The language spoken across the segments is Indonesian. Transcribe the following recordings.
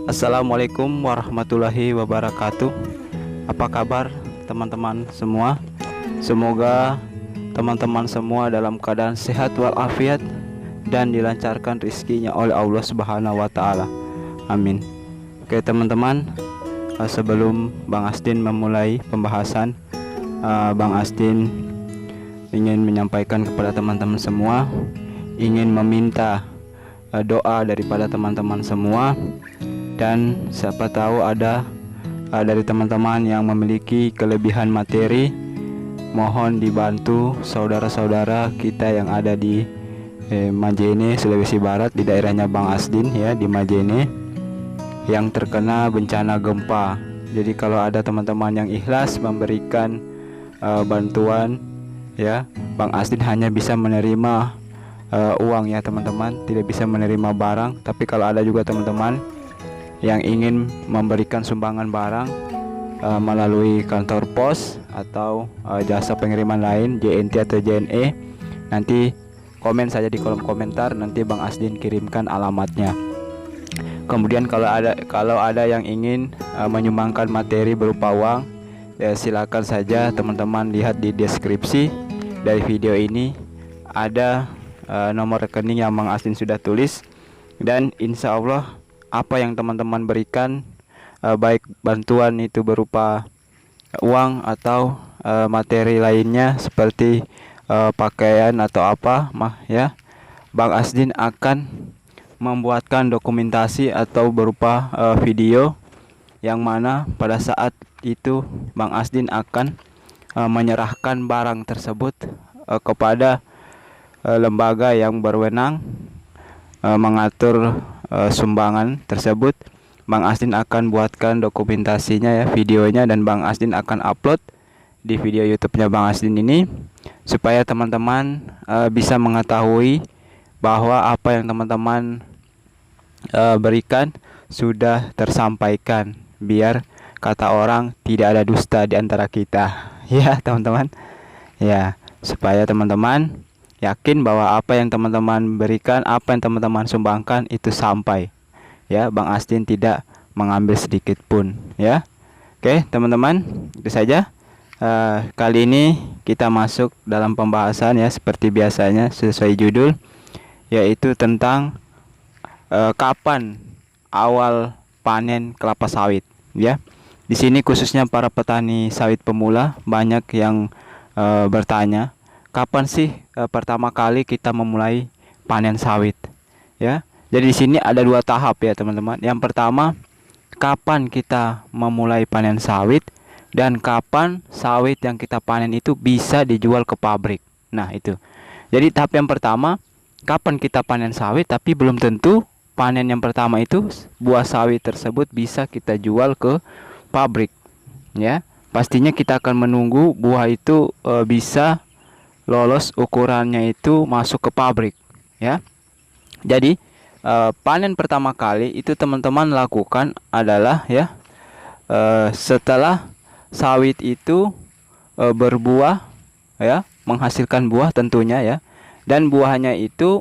Assalamualaikum warahmatullahi wabarakatuh. Apa kabar teman-teman semua? Semoga teman-teman semua dalam keadaan sehat walafiat dan dilancarkan rezekinya oleh Allah Subhanahu wa taala. Amin. Oke teman-teman, sebelum Bang Asdin memulai pembahasan, Bang Asdin ingin menyampaikan kepada teman-teman semua, ingin meminta doa daripada teman-teman semua. Dan siapa tahu ada dari teman-teman yang memiliki kelebihan materi, mohon dibantu saudara-saudara kita yang ada di Majene, Sulawesi Barat, di daerahnya Bang Asdin ya, di Majene, yang terkena bencana gempa. Jadi kalau ada teman-teman yang ikhlas memberikan bantuan ya, Bang Asdin hanya bisa menerima uang ya teman-teman, tidak bisa menerima barang. Tapi kalau ada juga teman-teman yang ingin memberikan sumbangan barang melalui kantor pos atau jasa pengiriman lain, JNT atau JNE, nanti komen saja di kolom komentar, nanti Bang Asdin kirimkan alamatnya. Kemudian kalau ada yang ingin menyumbangkan materi berupa uang, ya silakan saja teman-teman lihat di deskripsi dari video ini, ada nomor rekening yang Bang Asdin sudah tulis. Dan insya Allah apa yang teman-teman berikan, baik bantuan itu berupa uang atau materi lainnya seperti pakaian atau apa ya, Bang Asdin akan membuatkan dokumentasi atau berupa video, yang mana pada saat itu Bang Asdin akan menyerahkan barang tersebut kepada lembaga yang berwenang mengatur sumbangan tersebut. Bang Asdin akan buatkan dokumentasinya ya, videonya, dan Bang Asdin akan upload di video YouTube-nya Bang Asdin ini, supaya teman-teman bisa mengetahui bahwa apa yang teman-teman berikan sudah tersampaikan, biar kata orang tidak ada dusta di antara kita ya teman-teman ya, supaya teman-teman yakin bahwa apa yang teman-teman berikan, apa yang teman-teman sumbangkan itu sampai ya. Bang Asdin tidak mengambil sedikit pun ya. Oke teman-teman, itu saja. Kali ini kita masuk dalam pembahasan ya, seperti biasanya sesuai judul, yaitu tentang kapan awal panen kelapa sawit ya. Di sini khususnya para petani sawit pemula banyak yang bertanya, kapan sih pertama kali kita memulai panen sawit ya. Jadi di sini ada dua tahap ya teman-teman. Yang pertama, kapan kita memulai panen sawit, dan kapan sawit yang kita panen itu bisa dijual ke pabrik. Nah itu. Jadi tahap yang pertama, kapan kita panen sawit, tapi belum tentu panen yang pertama itu buah sawit tersebut bisa kita jual ke pabrik ya. Pastinya kita akan menunggu buah itu bisa lolos ukurannya itu masuk ke pabrik ya. Jadi panen pertama kali itu teman-teman lakukan adalah ya, setelah sawit itu berbuah ya, menghasilkan buah tentunya ya, dan buahnya itu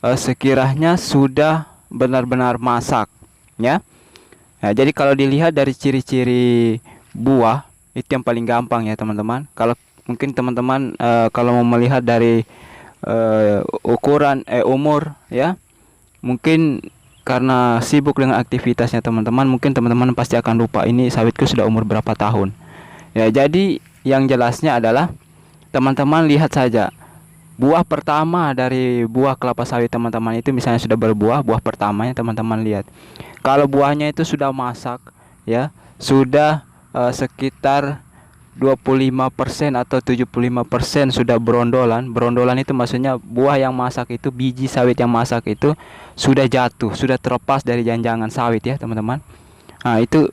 sekiranya sudah benar-benar masak ya. Nah, jadi kalau dilihat dari ciri-ciri buah itu yang paling gampang ya teman-teman. Kalau mungkin teman-teman kalau mau melihat dari ukuran umur ya, mungkin karena sibuk dengan aktivitasnya teman-teman, mungkin teman-teman pasti akan lupa ini sawitku sudah umur berapa tahun ya. Jadi yang jelasnya adalah teman-teman lihat saja buah pertama dari buah kelapa sawit teman-teman itu, misalnya sudah berbuah, buah pertamanya teman-teman lihat. Kalau buahnya itu sudah masak ya, sudah sekitar 25% atau 75% sudah berondolan. Berondolan itu maksudnya buah yang masak itu, biji sawit yang masak itu sudah jatuh, sudah terlepas dari janjangan sawit ya teman-teman. Nah itu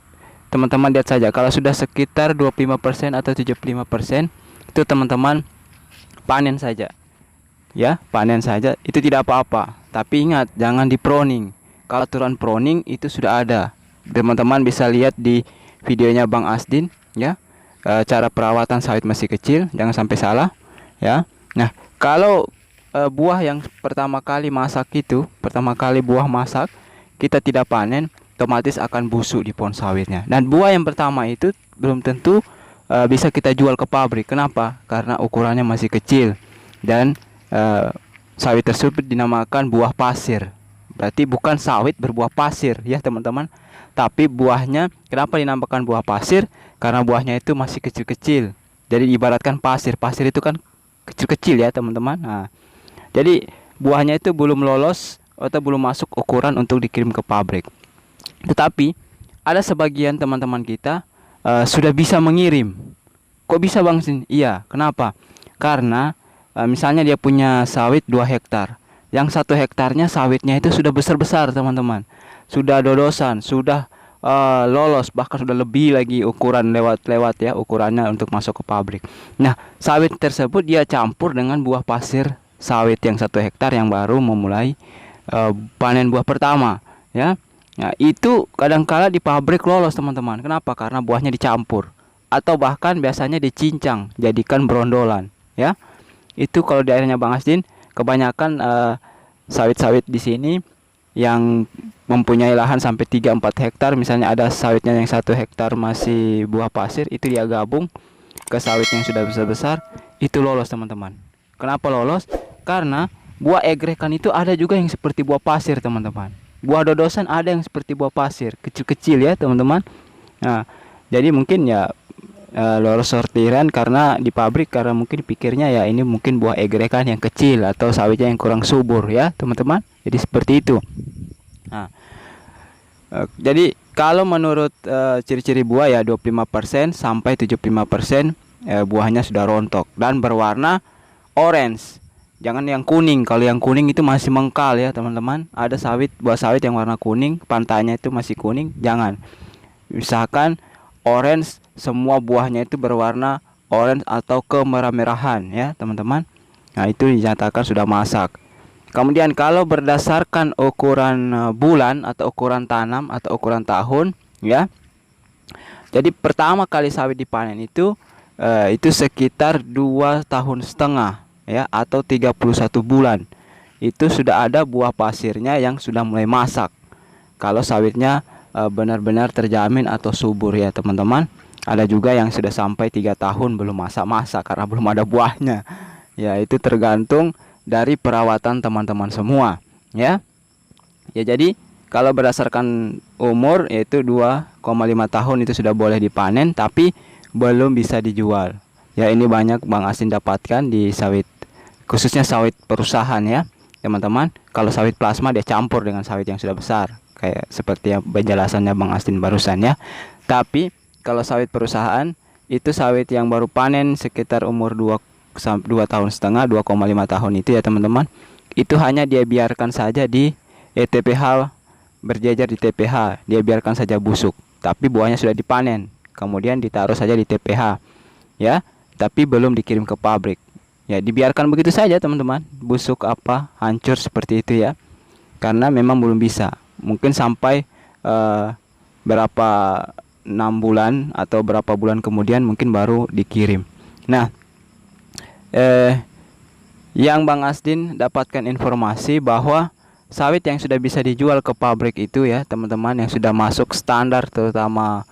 teman-teman lihat saja, kalau sudah sekitar 25% atau 75%, itu teman-teman panen saja ya, panen saja, itu tidak apa-apa. Tapi ingat, jangan di pruning. Kalau aturan pruning itu sudah ada, teman-teman bisa lihat di videonya Bang Asdin ya. Cara perawatan sawit masih kecil, jangan sampai salah ya. Nah kalau buah yang pertama kali masak itu, pertama kali buah masak kita tidak panen, otomatis akan busuk di pohon sawitnya. Dan buah yang pertama itu belum tentu bisa kita jual ke pabrik. Kenapa? Karena ukurannya masih kecil dan sawit tersebut dinamakan buah pasir. Berarti bukan sawit berbuah pasir ya teman-teman, tapi buahnya. Kenapa dinamakan buah pasir? Karena buahnya itu masih kecil-kecil. Jadi ibaratkan pasir. Pasir itu kan kecil-kecil ya teman-teman. Nah, jadi buahnya itu belum lolos atau belum masuk ukuran untuk dikirim ke pabrik. Tetapi ada sebagian teman-teman kita sudah bisa mengirim. Kok bisa Bang Sin? Iya, kenapa? Karena misalnya dia punya sawit 2 hektar. Yang 1 hektarnya sawitnya itu sudah besar-besar teman-teman. Sudah dodosan, sudah lolos, bahkan sudah lebih lagi ukuran lewat ya ukurannya untuk masuk ke pabrik. Nah, sawit tersebut dia campur dengan buah pasir sawit yang 1 hektar yang baru memulai panen buah pertama ya. Nah, itu kadangkala di pabrik lolos teman-teman. Kenapa? Karena buahnya dicampur atau bahkan biasanya dicincang jadikan brondolan ya. Itu kalau di daerahnya Bang Asdin kebanyakan sawit-sawit di sini yang mempunyai lahan sampai 3-4 hektar, misalnya ada sawitnya yang 1 hektar masih buah pasir, itu dia gabung ke sawit yang sudah besar-besar, itu lolos teman-teman. Kenapa lolos? Karena buah egrekan itu ada juga yang seperti buah pasir teman-teman. Buah dodosan ada yang seperti buah pasir, kecil-kecil ya teman-teman. Nah, jadi mungkin ya lolos sortiran karena di pabrik, karena mungkin pikirnya ya ini mungkin buah egrekan yang kecil atau sawitnya yang kurang subur ya teman-teman. Jadi seperti itu. Nah, jadi kalau menurut ciri-ciri buah ya 25% sampai 75% buahnya sudah rontok dan berwarna orange. Jangan yang kuning. Kalau yang kuning itu masih mengkal ya teman-teman. Ada buah sawit yang warna kuning, pantainya itu masih kuning, jangan. Misalkan orange, semua buahnya itu berwarna orange atau kemerah-merahan ya teman-teman. Nah, itu dinyatakan sudah masak. Kemudian kalau berdasarkan ukuran bulan atau ukuran tanam atau ukuran tahun ya. Jadi pertama kali sawit dipanen itu sekitar 2,5 tahun ya atau 31 bulan. Itu sudah ada buah pasirnya yang sudah mulai masak. Kalau sawitnya benar-benar terjamin atau subur ya teman-teman. Ada juga yang sudah sampai 3 tahun belum masak-masak karena belum ada buahnya. Ya, itu tergantung dari perawatan teman-teman semua ya. Ya, jadi kalau berdasarkan umur yaitu 2,5 tahun itu sudah boleh dipanen tapi belum bisa dijual. Ya, ini banyak Bang Asin dapatkan di sawit, khususnya sawit perusahaan ya teman-teman. Kalau sawit plasma dia campur dengan sawit yang sudah besar, kayak seperti yang penjelasannya Bang Astin barusan ya. Tapi kalau sawit perusahaan itu sawit yang baru panen sekitar umur 2,5 tahun, 2,5 tahun itu ya teman-teman. Itu hanya dia biarkan saja di TPH, berjejer di TPH, dia biarkan saja busuk. Tapi buahnya sudah dipanen, kemudian ditaruh saja di TPH ya, tapi belum dikirim ke pabrik. Ya, dibiarkan begitu saja teman-teman, busuk apa hancur seperti itu ya. Karena memang belum bisa. Mungkin sampai berapa 6 bulan atau berapa bulan kemudian mungkin baru dikirim. Nah, yang Bang Asdin dapatkan informasi bahwa sawit yang sudah bisa dijual ke pabrik itu ya teman-teman, yang sudah masuk standar terutama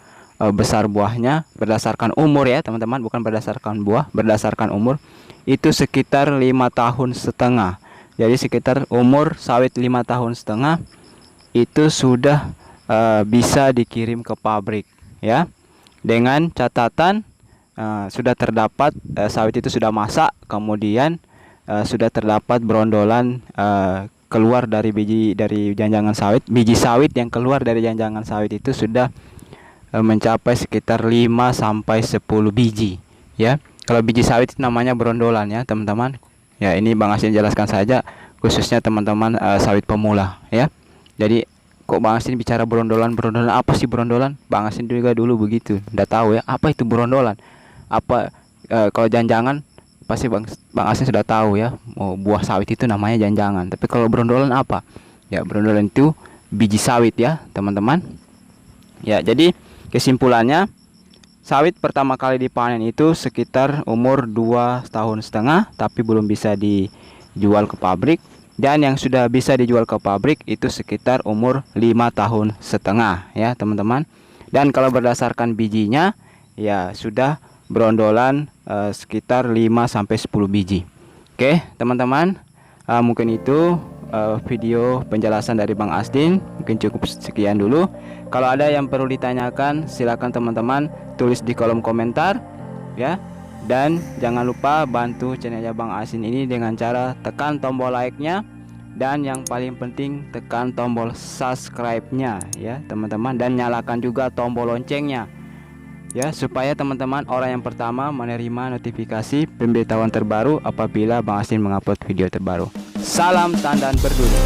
besar buahnya berdasarkan umur ya teman-teman, bukan berdasarkan buah, berdasarkan umur, itu sekitar 5,5 tahun. Jadi sekitar umur sawit 5,5 tahun itu sudah bisa dikirim ke pabrik ya, dengan catatan sudah terdapat sawit itu sudah masak, kemudian sudah terdapat brondolan keluar dari janjangan sawit. Biji sawit yang keluar dari janjangan sawit itu sudah mencapai sekitar 5 sampai 10 biji ya. Kalau biji sawit itu namanya brondolan ya teman-teman. Ya, ini Bang Asin jelaskan saja khususnya teman-teman sawit pemula ya. Jadi kok Bang Asin bicara brondolan, apa sih brondolan? Bang Asin juga dulu begitu, udah tahu ya apa itu brondolan. Apa kalau janjangan pasti Bang Asin sudah tahu ya, buah sawit itu namanya janjangan. Tapi kalau brondolan apa? Ya, brondolan itu biji sawit ya teman-teman. Ya, jadi kesimpulannya sawit pertama kali dipanen itu sekitar umur 2,5 tahun tapi belum bisa dijual ke pabrik. Dan yang sudah bisa dijual ke pabrik itu sekitar umur 5,5 tahun ya teman-teman. Dan kalau berdasarkan bijinya ya sudah berondolan sekitar 5-10 biji. Oke teman-teman, mungkin itu video penjelasan dari Bang Asdin. Mungkin cukup sekian dulu. Kalau ada yang perlu ditanyakan silakan teman-teman tulis di kolom komentar ya. Dan jangan lupa bantu channelnya Bang Asdin ini dengan cara tekan tombol like-nya, dan yang paling penting tekan tombol subscribe-nya ya teman-teman, dan nyalakan juga tombol loncengnya ya, supaya teman-teman orang yang pertama menerima notifikasi pemberitahuan terbaru apabila Bang Asdin mengupload video terbaru. Salam tandan berduri.